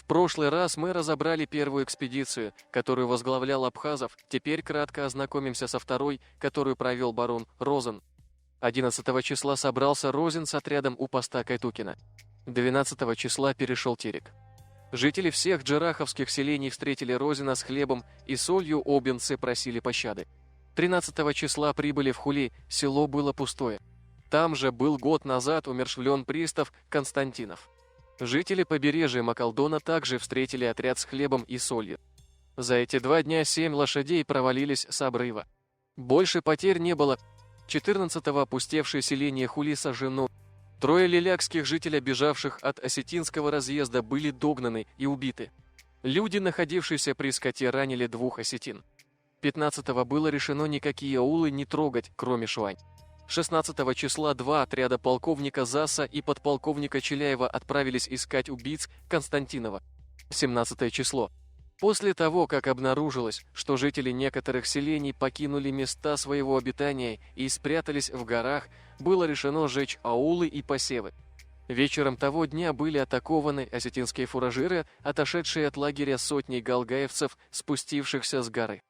прошлый раз мы разобрали первую экспедицию, которую возглавлял Абхазов, теперь кратко ознакомимся со второй, которую провел барон Розен. 11 числа собрался Розен с отрядом у поста Кайтукина. 12 числа перешел Терек. Жители всех джараховских селений встретили Розена с хлебом и солью, обинцы просили пощады. 13 числа прибыли в Хули, село было пустое. Там же был год назад умерщвлен пристав Константинов. Жители побережья Макалдона также встретили отряд с хлебом и солью. За эти 2 дня 7 лошадей провалились с обрыва. Больше потерь не было. 14-го опустевшее селение Хули сожжено. 3 лилякских жителей, бежавших от осетинского разъезда, были догнаны и убиты. Люди, находившиеся при скоте, ранили 2 осетин. 15-го было решено никакие аулы не трогать, кроме Шуань. 16 числа 2 отряда полковника Заса и подполковника Челяева отправились искать убийц Константинова. 17 число. После того, как обнаружилось, что жители некоторых селений покинули места своего обитания и спрятались в горах, было решено сжечь аулы и посевы. Вечером того дня были атакованы осетинские фуражиры, отошедшие от лагеря сотней галгаевцев, спустившихся с горы.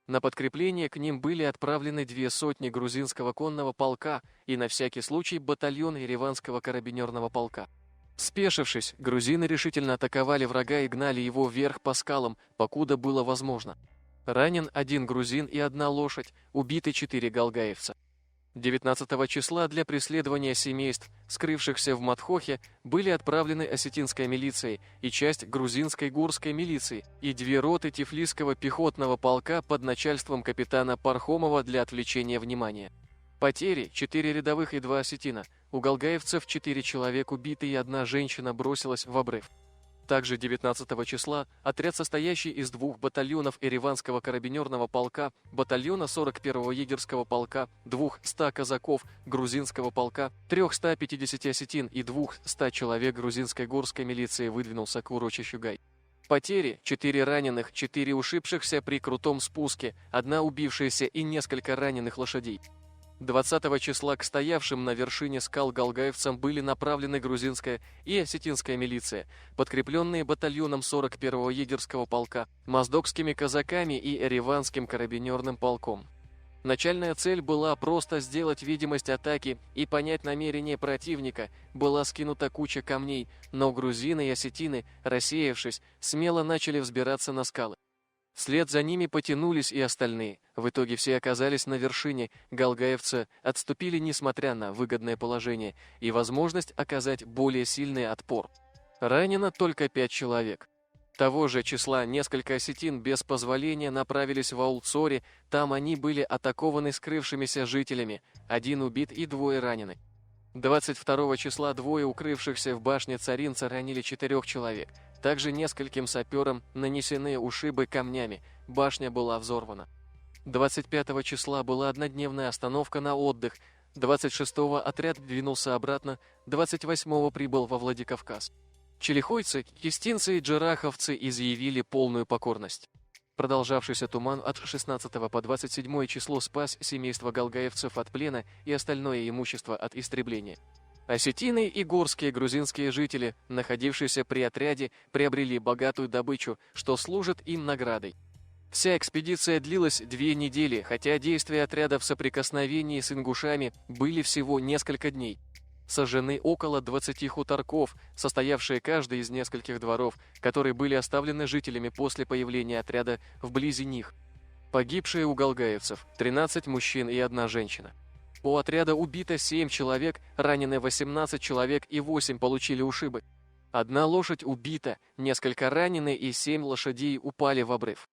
На подкрепление к ним были отправлены 2 сотни грузинского конного полка и на всякий случай батальон ереванского карабинерного полка. Спешившись, грузины решительно атаковали врага и гнали его вверх по скалам, покуда было возможно. Ранен 1 грузин и 1 лошадь, убиты 4 галгаевца. 19 числа для преследования семейств, скрывшихся в Матхохе, были отправлены осетинская милиция и часть грузинской горской милиции и 2 роты Тифлисского пехотного полка под начальством капитана Пархомова для отвлечения внимания. Потери – 4 рядовых и 2 осетина. У галгаевцев 4 человека убиты и 1 женщина бросилась в обрыв. Также 19 числа отряд, состоящий из 2 батальонов Ереванского карабинерного полка, батальона 41-го егерского полка, 200 казаков грузинского полка, 350 осетин и 200 человек грузинской горской милиции выдвинулся к урочищу Гай. Потери – 4 раненых, 4 ушибшихся при крутом спуске, 1 убившаяся и несколько раненых лошадей. 20 числа к стоявшим на вершине скал галгаевцам были направлены грузинская и осетинская милиция, подкрепленные батальоном 41-го егерского полка, моздокскими казаками и ереванским карабинерным полком. Начальная цель была просто сделать видимость атаки и понять намерение противника, была скинута куча камней, но грузины и осетины, рассеявшись, смело начали взбираться на скалы. Вслед за ними потянулись и остальные. В итоге все оказались на вершине, галгаевцы отступили несмотря на выгодное положение и возможность оказать более сильный отпор. Ранено только 5 человек. Того же числа несколько осетин без позволения направились в аул Цори, там они были атакованы скрывшимися жителями, 1 убит и 2 ранены. 22 числа 2 укрывшихся в башне царинца ранили 4 человек. Также нескольким саперам нанесены ушибы камнями, башня была взорвана. 25 числа была однодневная остановка на отдых, 26-го отряд двинулся обратно, 28-го прибыл во Владикавказ. Челихойцы, кистинцы и джараховцы изъявили полную покорность. Продолжавшийся туман от 16 по 27 число спас семейство галгаевцев от плена и остальное имущество от истребления. Осетины и горские грузинские жители, находившиеся при отряде, приобрели богатую добычу, что служит им наградой. Вся экспедиция длилась 2 недели, хотя действия отряда в соприкосновении с ингушами были всего несколько дней. Сожжены около 20 хуторков, состоявшие каждый из нескольких дворов, которые были оставлены жителями после появления отряда вблизи них. Погибшие у галгаевцев – 13 мужчин и 1 женщина. У отряда убито 7 человек, ранены 18 человек и 8 получили ушибы. 1 лошадь убита, несколько ранены и 7 лошадей упали в обрыв.